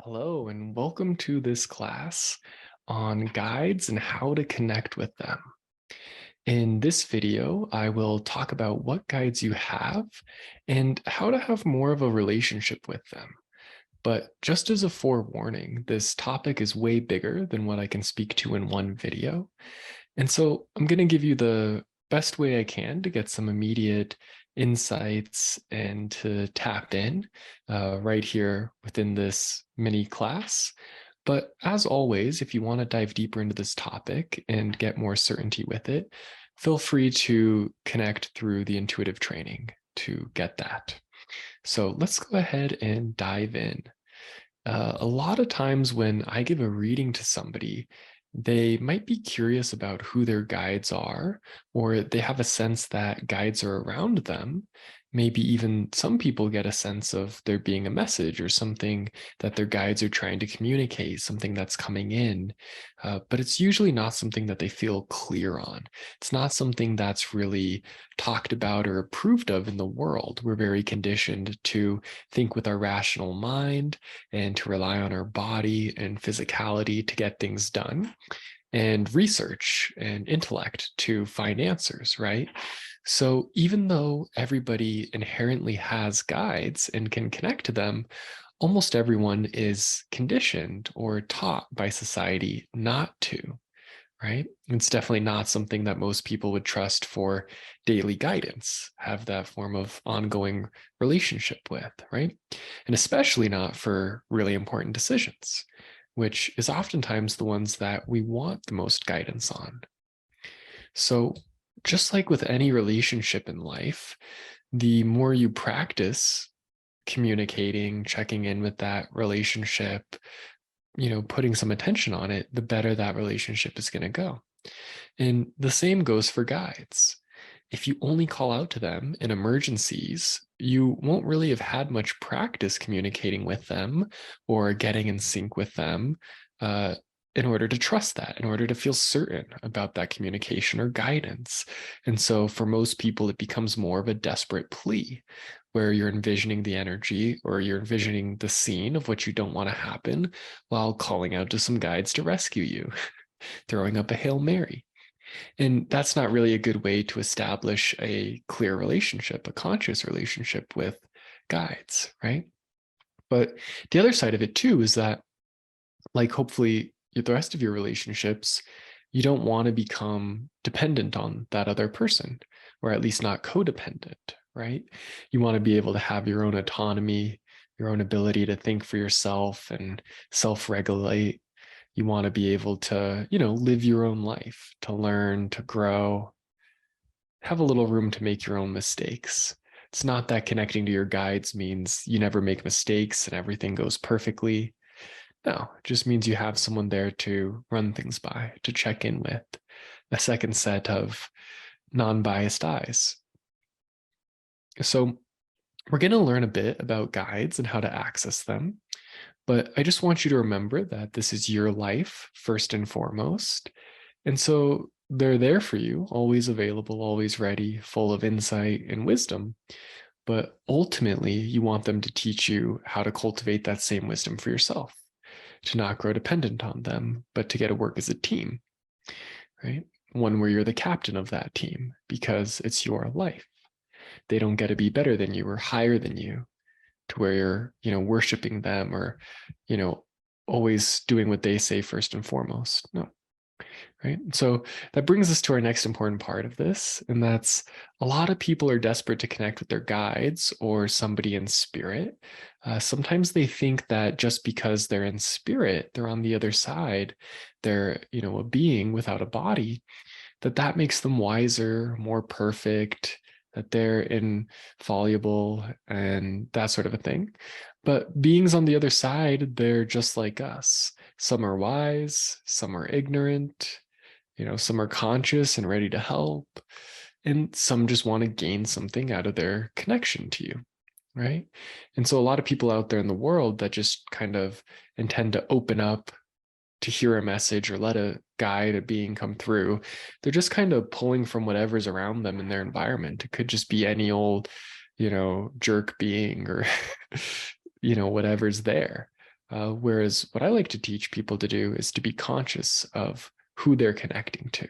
Hello, and welcome to this class on guides and how to connect with them. In this video, I will talk about what guides you have and how to have more of a relationship with them. But just as a forewarning, this topic is way bigger than what I can speak to in one video. And so I'm going to give you the best way I can to get some immediate insights and to tap in right here within this mini class. But as always, if you want to dive deeper into this topic and get more certainty with it, feel free to connect through the intuitive training to get that. So let's go ahead and dive in. A lot of times when I give a reading to somebody, they might be curious about who their guides are, or they have a sense that guides are around them. Maybe even some people get a sense of there being a message or something that their guides are trying to communicate, something that's coming in. But it's usually not something that they feel clear on. It's not something that's really talked about or approved of in the world. We're very conditioned to think with our rational mind and to rely on our body and physicality to get things done, and research and intellect to find answers, right? So even though everybody inherently has guides and can connect to them, almost everyone is conditioned or taught by society not to, right? It's definitely not something that most people would trust for daily guidance, have that form of ongoing relationship with, right? And especially not for really important decisions, which is oftentimes the ones that we want the most guidance on. So, just like with any relationship in life, the more you practice communicating, checking in with that relationship, putting some attention on it, the better that relationship is going to go. And the same goes for guides. If you only call out to them in emergencies, you won't really have had much practice communicating with them or getting in sync with them in order to trust that, in order to feel certain about that communication or guidance. And so for most people, it becomes more of a desperate plea where you're envisioning the energy or you're envisioning the scene of what you don't want to happen while calling out to some guides to rescue you, throwing up a Hail Mary. And that's not really a good way to establish a clear relationship, a conscious relationship with guides, right? But the other side of it too is that, like, hopefully the rest of your relationships, you don't want to become dependent on that other person, or at least not codependent, right? You want to be able to have your own autonomy, your own ability to think for yourself and self-regulate. You want to be able to, live your own life, to learn, to grow, have a little room to make your own mistakes. It's not that connecting to your guides means you never make mistakes and everything goes perfectly. No, it just means you have someone there to run things by, to check in with, a second set of non-biased eyes. So we're going to learn a bit about guides and how to access them. But I just want you to remember that this is your life first and foremost. And so they're there for you, always available, always ready, full of insight and wisdom. But ultimately, you want them to teach you how to cultivate that same wisdom for yourself, to not grow dependent on them, but to get to work as a team, right? One where you're the captain of that team because it's your life. They don't get to be better than you or higher than you to where you're, worshiping them or, always doing what they say first and foremost. No. Right. So that brings us to our next important part of this. And that's a lot of people are desperate to connect with their guides or somebody in spirit. Sometimes they think that just because they're in spirit, they're on the other side, they're, a being without a body, that makes them wiser, more perfect, that they're infallible and that sort of a thing. But beings on the other side, they're just like us. Some are wise, some are ignorant, some are conscious and ready to help, and some just want to gain something out of their connection to you, right? And so a lot of people out there in the world that just kind of intend to open up to hear a message or let a guide, a being come through, they're just kind of pulling from whatever's around them in their environment. It could just be any old, jerk being or, whatever's there. Whereas what I like to teach people to do is to be conscious of who they're connecting to,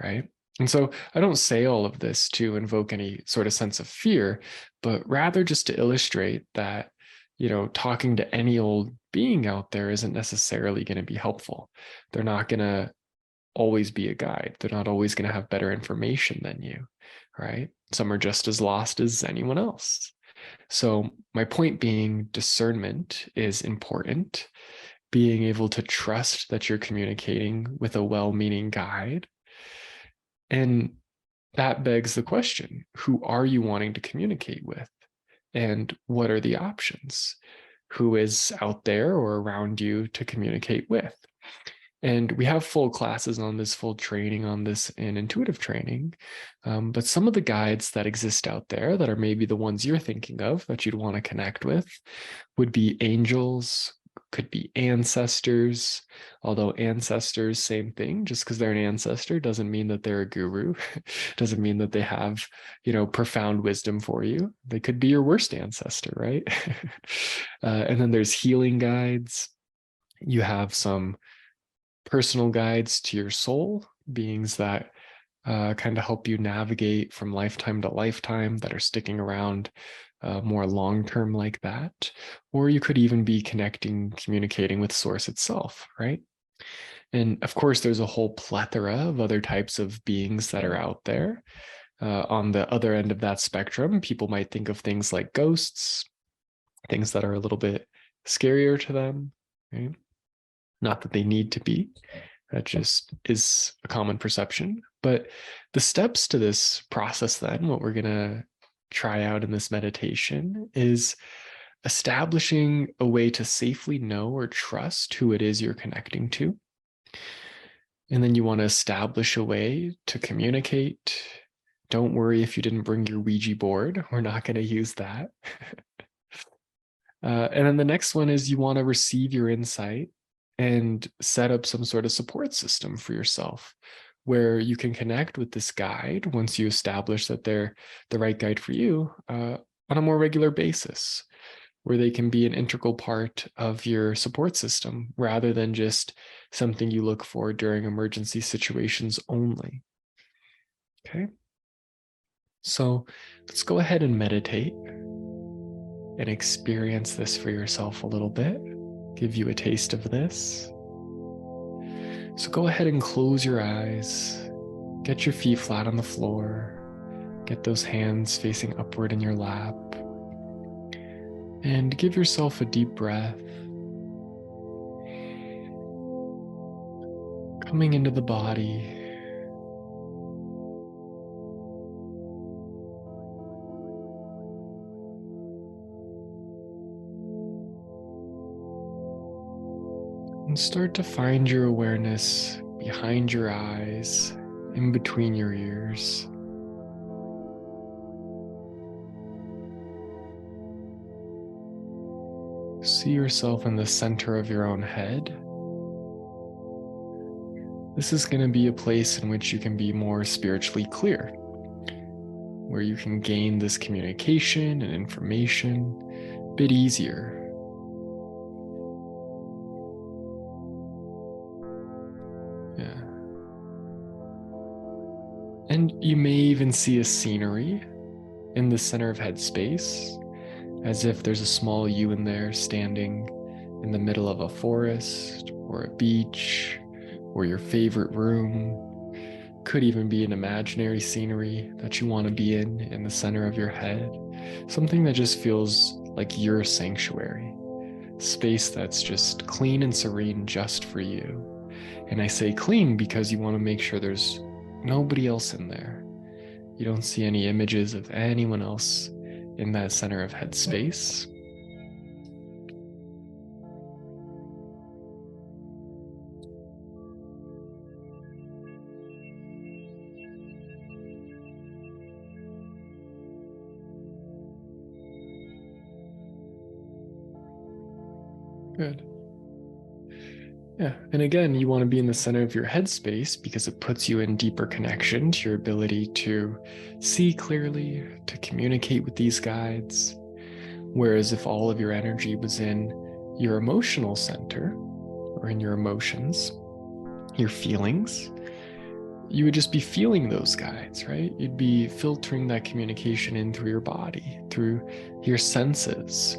right? And so I don't say all of this to invoke any sort of sense of fear, but rather just to illustrate that, talking to any old being out there isn't necessarily going to be helpful. They're not going to always be a guide. They're not always going to have better information than you, right? Some are just as lost as anyone else. So my point being, discernment is important. Being able to trust that you're communicating with a well-meaning guide. And that begs the question, who are you wanting to communicate with? And what are the options? Who is out there or around you to communicate with? And we have full classes on this, full training on this in intuitive training. But some of the guides that exist out there that are maybe the ones you're thinking of that you'd want to connect with would be angels, could be ancestors, although ancestors, same thing. Just because they're an ancestor doesn't mean that they're a guru, doesn't mean that they have, profound wisdom for you. They could be your worst ancestor, right? And then there's healing guides. You have some personal guides to your soul, beings that kind of help you navigate from lifetime to lifetime, that are sticking around more long-term like that. Or you could even be communicating with source itself, right? And of course, there's a whole plethora of other types of beings that are out there. On the other end of that spectrum, people might think of things like ghosts, things that are a little bit scarier to them, right? Not that they need to be. That just is a common perception. But the steps to this process, then, what we're going to try out in this meditation is establishing a way to safely know or trust who it is you're connecting to. And then you want to establish a way to communicate. Don't worry if you didn't bring your Ouija board. We're not going to use that. And then the next one is you want to receive your insight and set up some sort of support system for yourself where you can connect with this guide once you establish that they're the right guide for you on a more regular basis, where they can be an integral part of your support system rather than just something you look for during emergency situations only. Okay. So let's go ahead and meditate and experience this for yourself a little bit. Give you a taste of this. So go ahead and close your eyes. Get your feet flat on the floor. Get those hands facing upward in your lap. And give yourself a deep breath. Coming into the body. And start to find your awareness behind your eyes, in between your ears. See yourself in the center of your own head. This is going to be a place in which you can be more spiritually clear, where you can gain this communication and information a bit easier. Yeah. And you may even see a scenery in the center of headspace, as if there's a small you in there standing in the middle of a forest or a beach or your favorite room. Could even be an imaginary scenery that you want to be in the center of your head. Something that just feels like your sanctuary. Space that's just clean and serene just for you. And I say clean because you want to make sure there's nobody else in there. You don't see any images of anyone else in that center of headspace. Good. Yeah, and again, you want to be in the center of your headspace because it puts you in deeper connection to your ability to see clearly, to communicate with these guides. Whereas if all of your energy was in your emotional center, or in your emotions, your feelings, you would just be feeling those guides, right? You'd be filtering that communication in through your body, through your senses.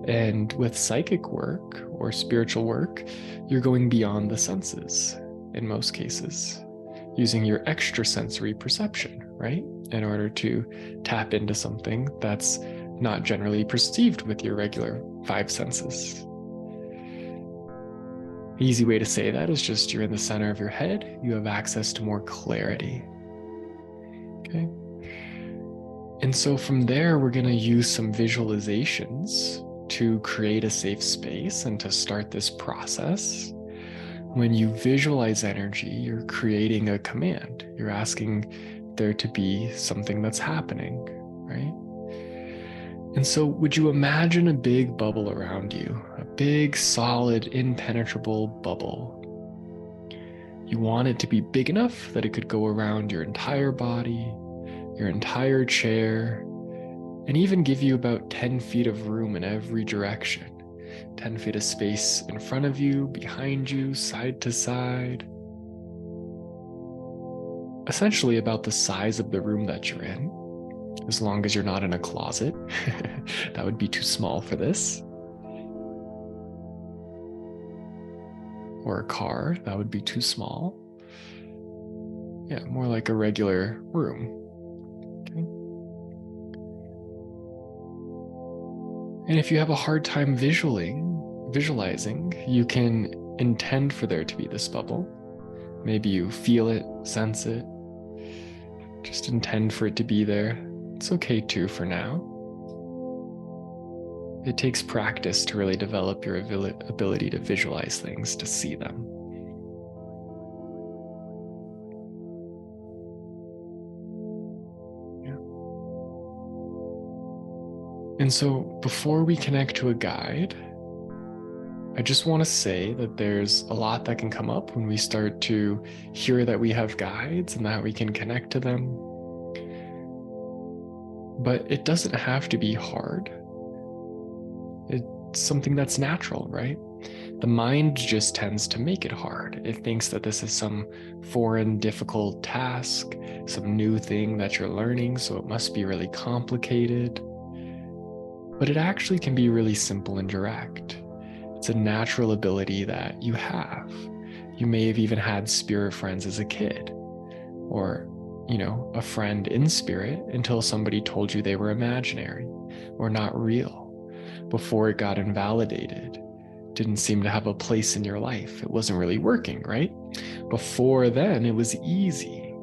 And with psychic work or spiritual work, you're going beyond the senses in most cases, using your extrasensory perception, right? In order to tap into something that's not generally perceived with your regular five senses. Easy way to say that is just you're in the center of your head, you have access to more clarity. Okay. And so from there, we're going to use some visualizations to create a safe space and to start this process. When you visualize energy, you're creating a command. You're asking there to be something that's happening, right? And so would you imagine a big bubble around you, a big, solid, impenetrable bubble? You want it to be big enough that it could go around your entire body, your entire chair, and even give you about 10 feet of room in every direction. 10 feet of space in front of you, behind you, side to side. Essentially about the size of the room that you're in. As long as you're not in a closet. That would be too small for this. Or a car, that would be too small. Yeah, more like a regular room. Okay. And if you have a hard time visualizing, you can intend for there to be this bubble. Maybe you feel it, sense it. Just intend for it to be there. It's okay too for now. It takes practice to really develop your ability to visualize things, to see them. Yeah. And so before we connect to a guide, I just want to say that there's a lot that can come up when we start to hear that we have guides and that we can connect to them. But it doesn't have to be hard. It's something that's natural, right? The mind just tends to make it hard. It thinks that this is some foreign, difficult task, some new thing that you're learning, so it must be really complicated. But it actually can be really simple and direct. It's a natural ability that you have. You may have even had spirit friends as a kid, or a friend in spirit until somebody told you they were imaginary or not real before it got invalidated. Didn't seem to have a place in your life. It wasn't really working, right? Before then, it was easy.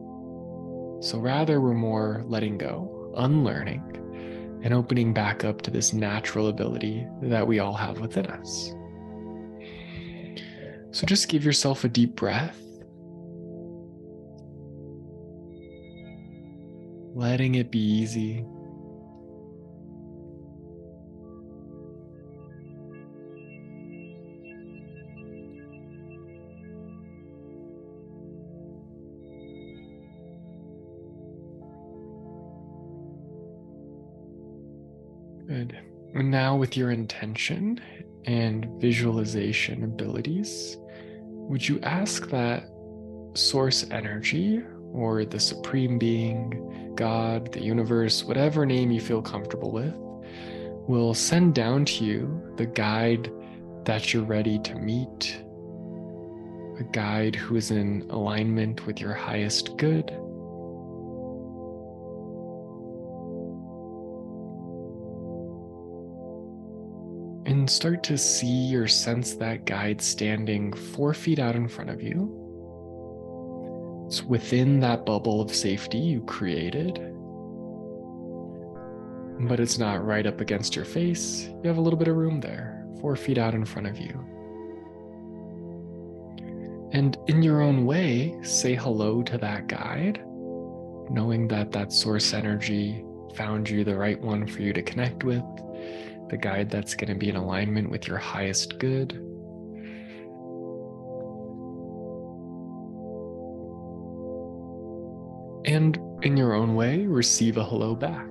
So rather, we're more letting go, unlearning, and opening back up to this natural ability that we all have within us. So just give yourself a deep breath. Letting it be easy. Good. And now with your intention and visualization abilities, would you ask that source energy or the supreme being, God, the universe, whatever name you feel comfortable with, will send down to you the guide that you're ready to meet, a guide who is in alignment with your highest good. And start to see or sense that guide standing 4 feet out in front of you. It's within that bubble of safety you created, but it's not right up against your face. You have a little bit of room there, 4 feet out in front of you. And in your own way, say hello to that guide, knowing that that source energy found you the right one for you to connect with, the guide that's going to be in alignment with your highest good. And in your own way, receive a hello back.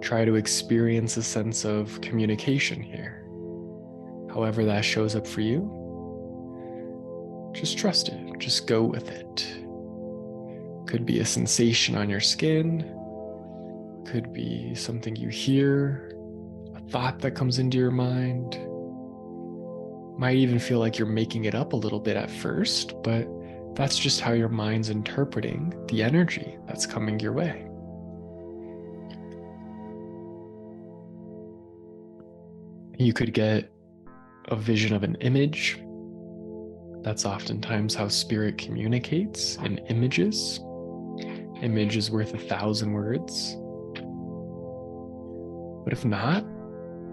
Try to experience a sense of communication here. However that shows up for you, just trust it. Just go with it. Could be a sensation on your skin. Could be something you hear, a thought that comes into your mind. Might even feel like you're making it up a little bit at first, but that's just how your mind's interpreting the energy that's coming your way. You could get a vision of an image. That's oftentimes how spirit communicates, in images. Image is worth 1,000 words. But if not,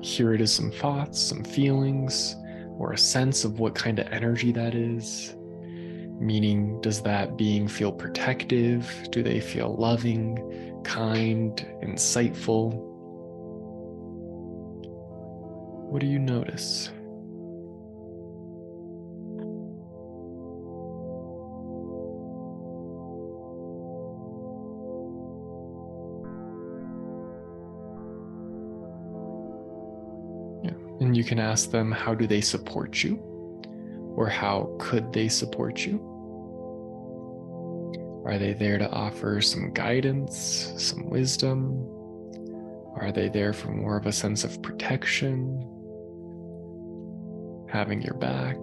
hear it as some thoughts, some feelings, or a sense of what kind of energy that is. Meaning, does that being feel protective? Do they feel loving, kind, insightful? What do you notice? And you can ask them, how do they support you? Or how could they support you? Are they there to offer some guidance, some wisdom? Are they there for more of a sense of protection, having your back?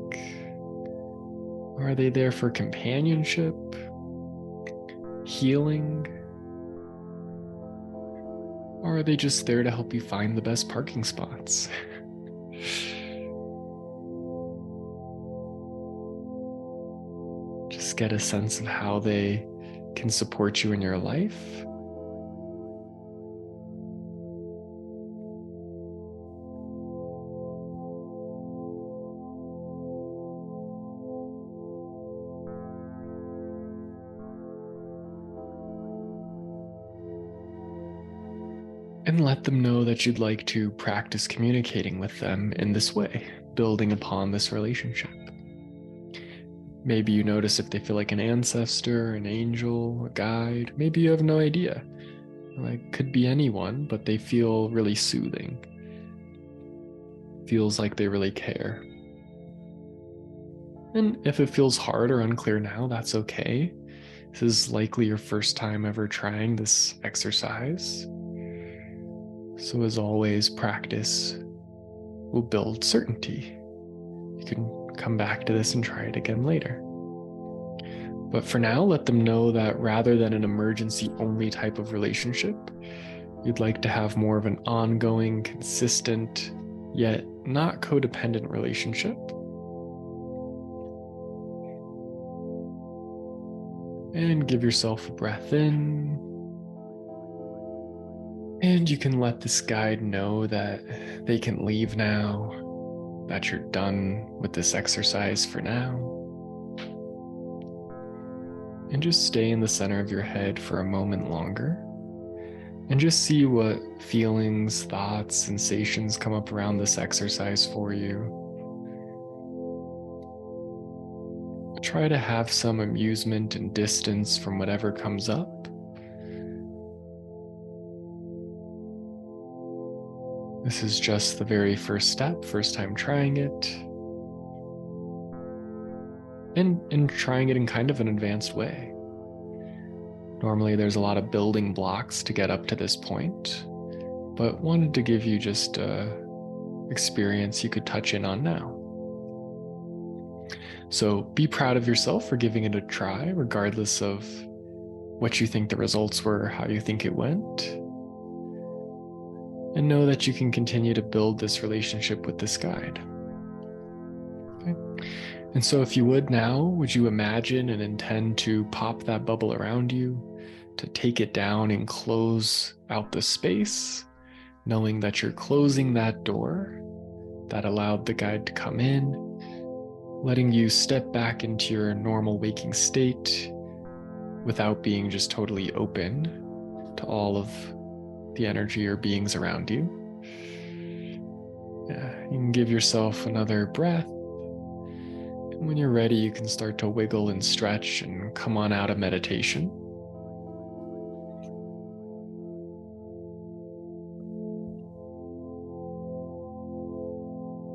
Are they there for companionship, healing? Or are they just there to help you find the best parking spots? Just get a sense of how they can support you in your life. And let them know that you'd like to practice communicating with them in this way, building upon this relationship. Maybe you notice if they feel like an ancestor, an angel, a guide. Maybe you have no idea. Like, could be anyone, but they feel really soothing. Feels like they really care. And if it feels hard or unclear now, that's okay. This is likely your first time ever trying this exercise. So as always, practice will build certainty. You can come back to this and try it again later. But for now, let them know that rather than an emergency-only type of relationship, you'd like to have more of an ongoing, consistent, yet not codependent relationship. And give yourself a breath in. And you can let this guide know that they can leave now, that you're done with this exercise for now. And just stay in the center of your head for a moment longer. And just see what feelings, thoughts, sensations come up around this exercise for you. Try to have some amusement and distance from whatever comes up. This is just the very first step, first time trying it. And trying it in kind of an advanced way. Normally there's a lot of building blocks to get up to this point, but wanted to give you just an experience you could touch in on now. So be proud of yourself for giving it a try, regardless of what you think the results were, how you think it went. And know that you can continue to build this relationship with this guide. Okay. And so if you would now, would you imagine and intend to pop that bubble around you, to take it down and close out the space, knowing that you're closing that door that allowed the guide to come in, letting you step back into your normal waking state without being just totally open to all of the energy or beings around you. Yeah, you can give yourself another breath. And when you're ready, you can start to wiggle and stretch and come on out of meditation.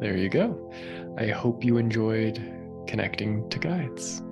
There you go. I hope you enjoyed connecting to guides.